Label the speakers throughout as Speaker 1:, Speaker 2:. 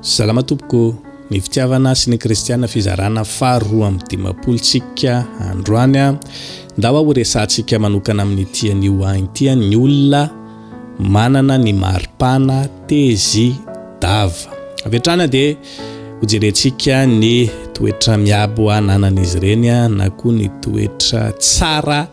Speaker 1: Salama tompoko, ny fitiavana sy ny kristiana fizarana faharoa amin'ny dimapolontsika androany ndao horesahantsika manokana amin'ny tian'io antia ny olona manana ny maripana tezi-dava. Avy hatrany dia hojerentsika ny toetra miabo ananan'izy ireny na koa ny toetra tsara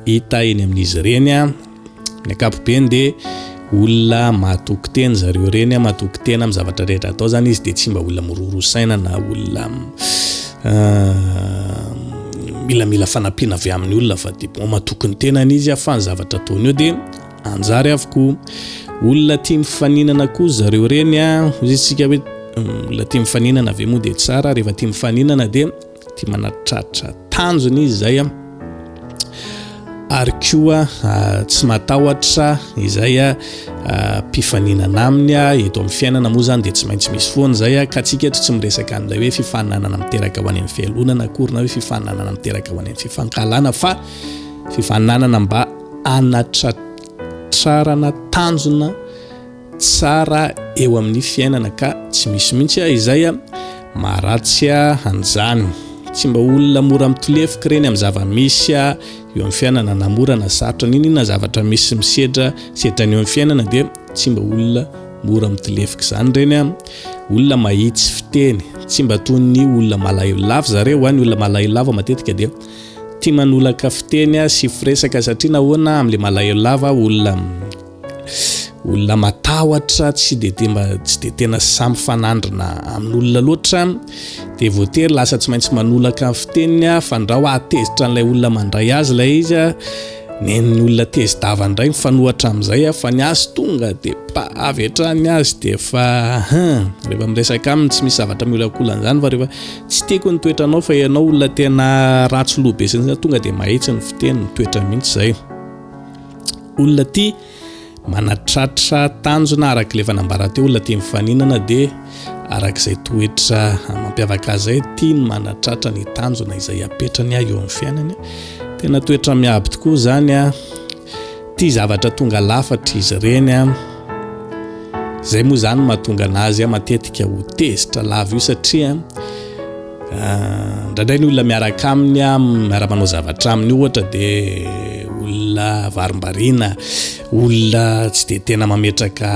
Speaker 1: hita eny amin'izy ireny. Ny ankapobeny dia olona mahatoky tena zareo reny, mahatoky tena amin'ny zavatra rehetra atao zany izy dia tsy mba olona mirorosaina na olona milamila fanampiana avy amin'ny olona fa dia mahatoky ny tenany izy fa ny zavatra ataony io dia anjary avokoa. Olona tia mifaninana koa zareo reny, hozy isika hoe olona tia mifaninana ave moa dia tsara, rehefa tia mifaninana dia tia manatratra tanjony izy zay ary koa tsy matahotra izay mpifaninana aminy eto amin'ny fiainana moa zany dia tsy maintsy misy foana zay ka tsika eto tsy miresaka an'ilay hoe fifaninanana miteraka ho any amin'ny fialonana akory na hoe fifaninanana miteraka ho any amin'ny fifankalana fa fifaninanana mba anatratrarana tanjona tsara eo amin'ny fiainana ka tsy misy mihitsy izay maharatsy an'izany. Tsy mba olona mora mitolefika reny amin'ny zava-misy eo amin'ny fiainana na mora na sarotra na zavatra misy misedra ny eo amin'ny fiainana dia tsy mba olona mora mitolefika zany reny. Olona mahitsy fiteny, tsy mba toy ny olona malailava zareo, ny olona malailava matetika dia tia manolaka fiteny sy firesaka satria nahoana amin'ilay malailava olona matahotra tsy dia tena samy fanandrina amin'olona loatra dia voatery lasa tsy maintsy manolaka ny fiteniny fa ndao atezitra n'ilay olona mandray azy ilay izy ny olona tezi-dava indray mifanohatra amin'izay fa ny azy tonga dia avy hatrany azy dia fa rehefa miresaka aminy tsy misy zavatra miolakolan'izany fa rehefa tsy tiako ny toetranao fa ianao olona tena ratsy lobe sy tonga dia mahitsy ny fiteny ny toetra mihitsy zay. Olona tia manatratra tanjona araka ilay fanambara teo, olona tia mifaninana dia arak'izay toetra mampiavaka azy tia manatratra ny tanjona izay apetrany eo amin'ny fiainany. Tena toetra miabo tokoa zany, tia zavatra tonga lafatra izy ireny, zay moa zany mahatonga anazy matetika ho tezitra lava io satria ndraindray ny olona miaraka aminy miara-manao zavatra aminy ohatra dia olona varimbariana, olona tsy dia tena mametraka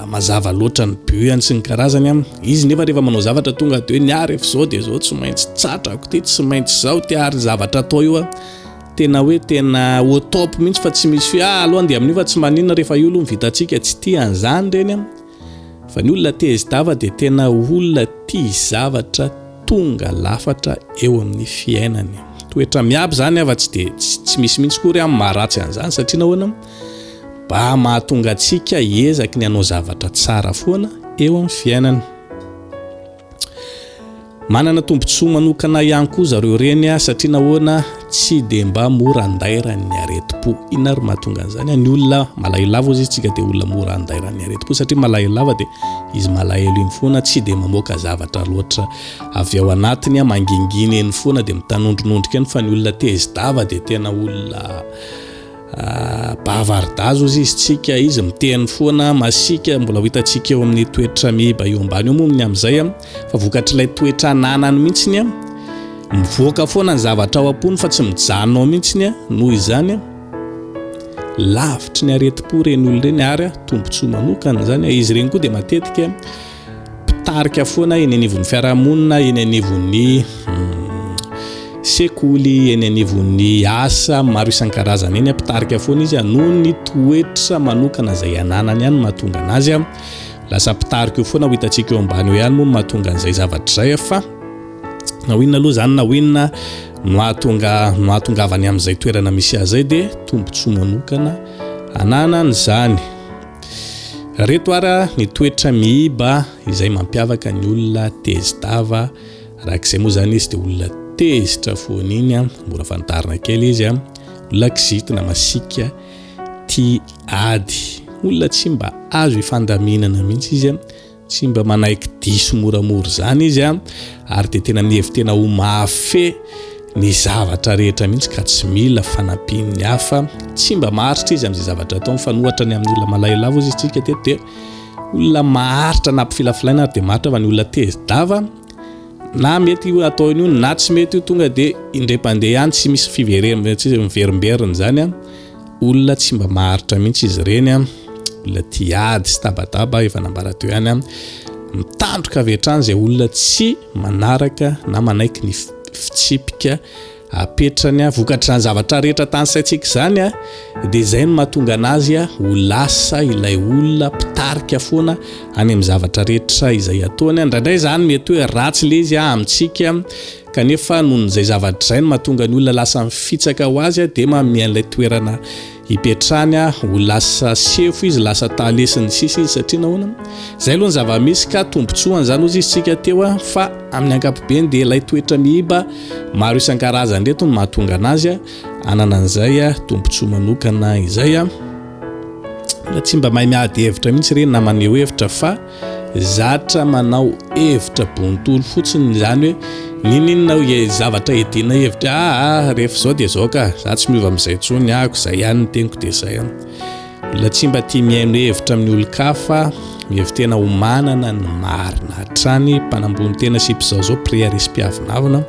Speaker 1: mazava loatra ny buany sy ny karazany izy nefa rehefa manao zavatra tonga dia niary efa zao dia zao tsy maintsy tsatrako ty, tsy maintsy zao ty ary zavatra atao io tena hoe tena au top mihitsy fa tsy misy hoe aloha andeha amin'io fa tsy maninona rehefa io aloha mivitatsika tsy tia an'izany reny fa ny olona tezi-dava dia tena olona tia zavatra tonga lafatra eo amin'ny fiainany. Toetra miabo zany fa tsy misy mihitsy koa ry maharatsy an'izany satria nahoana mba mahatonga antsika hiezaka ny hanao zavatra tsara foana eo amin'ny fiainana. Manana tombontsoa manokana ihany koa zareo reny satria nahoana tsy dia mba mora andairan'ny aretim-po. Inona ary mahatonga an'izany? Ny olona malailava izy tsika dia olona mora andairan'ny aretim-po satria malailava dia izy malaelo iny foana tsy dia mamoaka zavatra loatra avy ao anatiny manginginy eny foana dia mitanondronondrika eny fa ny olona tezi-dava dia tena olona bavardazo izy tsika izy miteny foana masika mbola hitantsika eo amin'ny toetra miba eo ambany eo moa ny amin'izay fa vokatr'ilay toetra nanany mihitsiny mivoaka foana ny zavatra ao am-pony fa tsy mijanonao mihitsiny noho izany lavitry ny aretim-po reny olona reny ary tombontsoa manokana zany. Izy reny koa dia matetika mpitarika foana eny anivon'ny fiarahamonina, eny anivon'ny sekoly, eny anivon'ny asa maro isan-karazany eny mpitarika foana izy noho ny toetra manokana izay ananany ihany mahatonga anazy lasa mpitarika eo foana ho hitantsika eo ambany eo ihany moa mahatonga an'izay zavatra zay fa na hoinona aloha zany na hoinona mahatongavany amin'izay toerana misy azy zay dia tombontsoa manokana ananany zany. Reto ary ny toetra miiba izay mampiavaka ny olona tezi-dava arak'izay moa zany izy dia olona tezitra foana iny mora fantarina kely izy olona kizitina masika tia ady, olona tsy mba azo ifandaminana mihitsy izy tsy mba manaiky diso moramora zany izy ary dia tena tena ho mahafy ny zavatra rehetra mihitsy ka tsy mila fanampin'ny hafa, tsy mba maharitra izy amin'izay zavatra ataony fa nohatra ny amin'ny olona malailava izy tsika teto dia olona maharitra na ampifilafilana dia maharitra fa ny olona tezi-dava na mety ataony io na tsy mety io tonga dia indray-pandeha ihany tsy misy miverimberiny zany a olona tsy mba maharitra mihitsy izy ireny a olona tiady sy tabadaba efa nambara teo ihany a mitandroka avy hatrany izay olona tsy manaraka na manaiky ny fitsipika apetrany a vokatrany zavatra rehetra tany saintsika zany a dia izay no mahatonga anazy a ho lasa ilay olona mpitarika foana any amin'ny zavatra rehetra izay ataony indraindray zany mety hoe ratsy le izy amintsika kanefa nohon'izay zavatra izay no mahatonga ny olona lasa mifitsaka ho azy a dia mamian'ilay toerana hipetrany a ho lasa sefo izy lasa talesiny sisa izy satria nahoana zay aloha ny zava-misy ka tombontsoany zany ozy izy tsika teo a fa amin'ny ankapobeny dia ilay toetra mihiba maro isan-karazany reto no mahatonga anazy a anana an'izay a tombontsoa manokana izay a na tsy mba mahay miady hevitra mihitsy ireny na maneho hevitra fa zatra manao hevitra bonitolo fotsiny zany hoe ninina zavatra edina hevitra rehefa zao dia zao ka za tsy miova amin'izay tsony ako zay ihany ny teniko dia zay olona tsy mba tia mihaino hevitra amin'ny olo-kafa mihevitena ho manana ny marina hatrany mpanambony tena sy mpizao prière sy mpiavinavina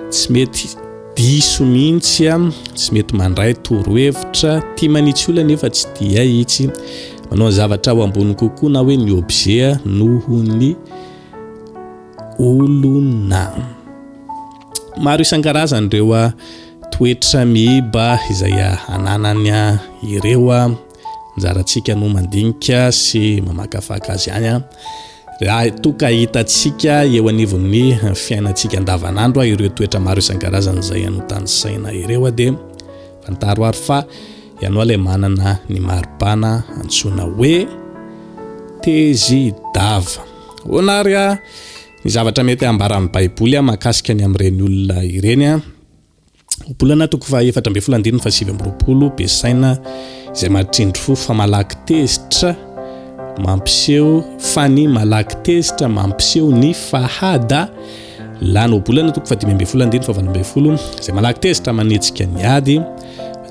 Speaker 1: tsy mety diso mihitsy a tsy mety mandray toro-hevitra tia manitsy olona nefa tsy tia itsy manao zavatra ao ambony kokoa na hoe ny objet noho ny olona maro isan-karazany ireo a toetra mihiba izay ananany ireo a njarantsika no mandinika sy mamakafaka azy ihany a raha toka hitantsika eo anivon'ny fiainantsika andavanandro ireo toetra maro isan-karazany izay anotany saina ireo a dia fantaro ary fa ianao ilay manana ny maripana antsoina hoe tezi-dava onary a ny zavatra mety ambara amin'ny baiboly a mahakasika ny amin'ireny olona ireny a bolana toko fa 7:7 besaina izay mahatrindry fo fa malaky tezitra mampiseho fa ny malaky tezitra mampiseho ny fahada lana bolana toko fa 5:7 izay malaky tezitra manetsika ny ady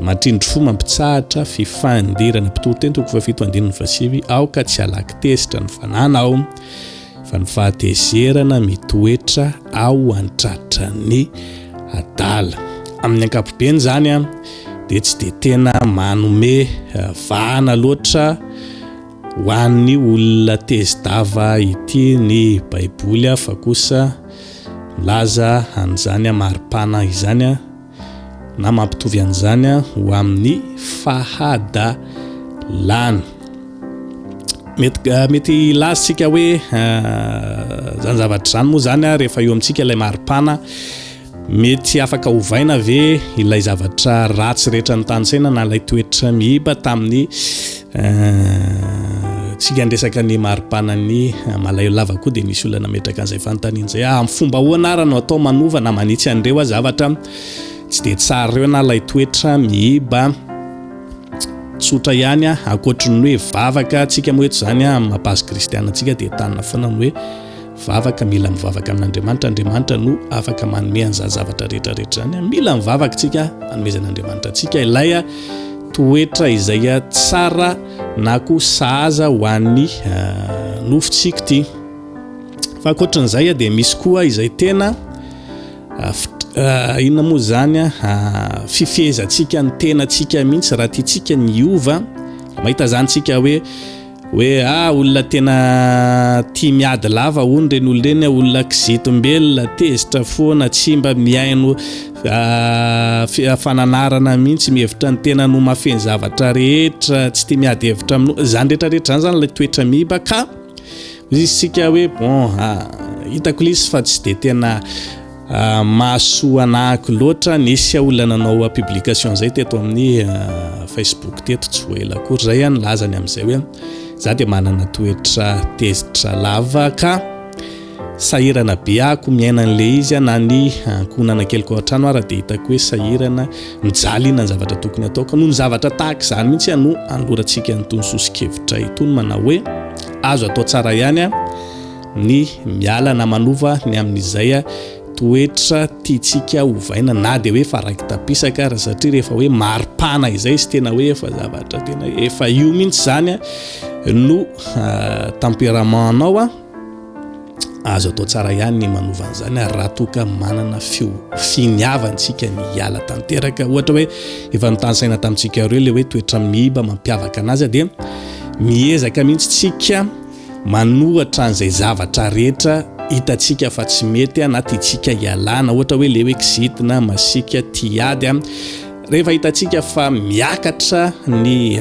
Speaker 1: mahatrindry fo mampitsahatra fifandirana mpitoro-teny toko fa 7:7 ao ka tsy alaky tezitra ny fanana ao fa ny fahatezerana mitoetra ao antratra ny adala amin'ny ankapobeny zany a dia tsy dia tena manome vahana loatra ho an'ny olona tezi-dava ity ny baiboly a fa kosa milaza an'izany a maripana izany a na mampitovy an'izany a ho amin'ny fahadalana mety lazitsika hoe zany zavatra zany moa zany a rehefa eo amintsika ilay maripana mety afaka hovaina ve ilay zavatra ratsy rehetra ny tanysaina na ilay toetra mihiba tamin'ny tsika andresaka ny maripanany malayo lava koa dia misy olona nametraka an'izay fanontaniana zay amin'ny fomba hoana ara no atao manova na manitsy an'ireo a zavatra tsy dia tsara ireo na ilay toetra mihiba tsotra ihany a akoatry ny hoe vavaka atsika moeto zany a mampazo kristiana atsika dia tanina foana ny hoe vavaka mila mivavaka amin'Andriamanitra no afaka manome an'izany zavatra rehetrarehetra zany mila mivavaka tsika anomezan'Andriamanitra atsika ilay a toetra izay a tsara na koa sahaza ho an'ny nofontsika ity fa akoatran'izay a dia misy koa izay tena inona moa zany a fifehezantsika ny tenantsika mihitsy raha tiatsika ny ova mahita zany tsika hoe olona tena tia miady lava hono reny olona reny olona kizetombelona tezitra foana tsy mba miaino fananarana mihitsy mihevitra ny tena no mafeny zavatra rehetra tsy tia miady hevitra aminao zany rehetrarehetra zany ilay toetra mihiba ka izy tsika hoe hitako lisy fa tsy dia tena mahasoanahako loatra nisy olona nanao publication zay teto amin'ny Facebook teto tsy voela akory zay any lazany amin'izay hoe za dia manana toetra tezitra lava ka sahirana be ako miaina an'le izy na ny ankonana keliko an-trano ara dia hitako hoe sahirana mijaly inona ny zavatra tokony ataoko noho ny zavatra tahaka izany mihitsy no anlorantsika nytony sosikevitra itony manao hoe azo atao tsara ihany a ny miala na manova ny amin'izay a toetra tiatsika hovaina na dia hoe farakitapisaka raha satria rehefa hoe maripana izay sy tena hoe efa zavatra tena efa io mihitsy zany a no tempéramentanao azo atao tsara ihany ny manovan'izany raha toka manana finiavantsika ny hiala tanteraka ohatra hoe efa nitansaina tamintsika ireo le hoe toetra miiba mampiavaka anazy dia miezaka mihitsy tsika manohatra an'izay zavatra rehetra hitatsika fa tsy mety anaty tsika hialana ohatra hoe le hoe kizitina masika tiady rehefa hitatsika fa miakatra ny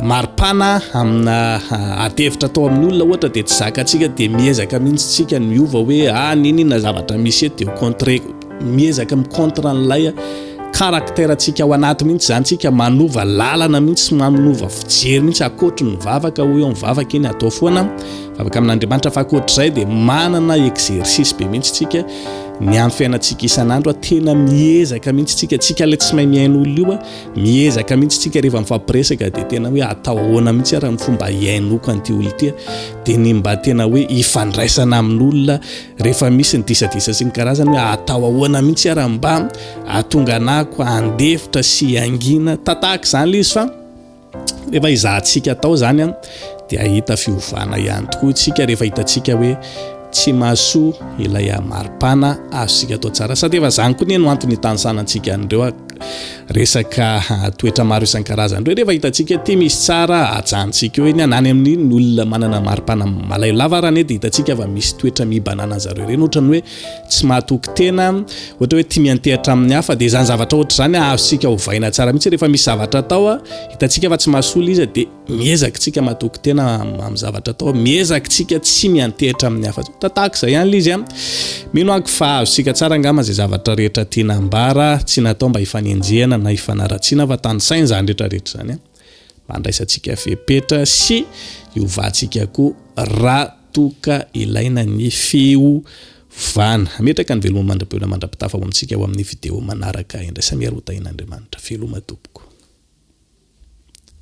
Speaker 1: maripana amina atevitra atao amin'ny olona ohatra dia tsy zakatsika dia miezaka mihitsy tsika miova hoe ninina zavatra misy eto dia contre miezaka micontre an'ilay karaktera tsika ao anaty mihitsy zany tsika manova lalana mihitsy manova fijery mihitsy akoatry ny vavaka ho eo amin'ny vavaka iny atao foana vavaka amin'Andriamanitra fa akoatr'izay dia manana exercice be mihitsy tsika ny amin'ny fiainantsika isan'andro tena miezaka mihitsy tsika le tsy mahay miain'olona io miezaka mihitsy tsika rehefa mifampiresaka dia tena hoe atao ahoana mihitsy raha ny fomba hiainoko an'ity olo ity dia ny mba tena hoe ifandraisana amin'olona rehefa misy ny disadisa sy ny karazany hoe atao ahoana mihitsy raha mba atonga anako andefitra sy angina tataka izany le izy fa rehefa izahantsika atao zany dia ahita fiovana ihany tokoa tsika rehefa hitatsika hoe tsy mahasoa ilay maripana azosika atao tsara sady efa zany koa no antony tansanantsika an'ireo resaka toetra maro isan-karazany ireo rehefa hitatsika ty misy tsara ajantsika eo iny nany amin'iny olona manana maripana malayo lava raha ne dia hitatsika fa misy toetra mibanana zareo ireny ohatrany hoe tsy mahatoky tena ohatra hoe tia miantehatra amin'ny hafa dia zany zavatra ohatra zany azosika hovaina tsara mihitsy rehefa misy zavatra atao hitatsika fa tsy mahasola izy dia miezaka tsika mahatoky tena amin'ny zavatra atao miezaka tsika tsy miantehatra amin'ny hafa tataka izay ihany izy mino ako fa azosika tsara angamba zay zavatra rehetra tiana ambara tsy natao mba hifanenjehana na hifanaratsiana fa tanysaina zany rehetrarehetra zany mba andraisantsika fepetra sy hiovantsika koa raha toka ilaina ny fiovana ametraka ny veloma mandram-peona mandram-pitafa ho amintsika ho amin'ny video manaraka indraisa miarota in'Andriamanitra veloma tompoko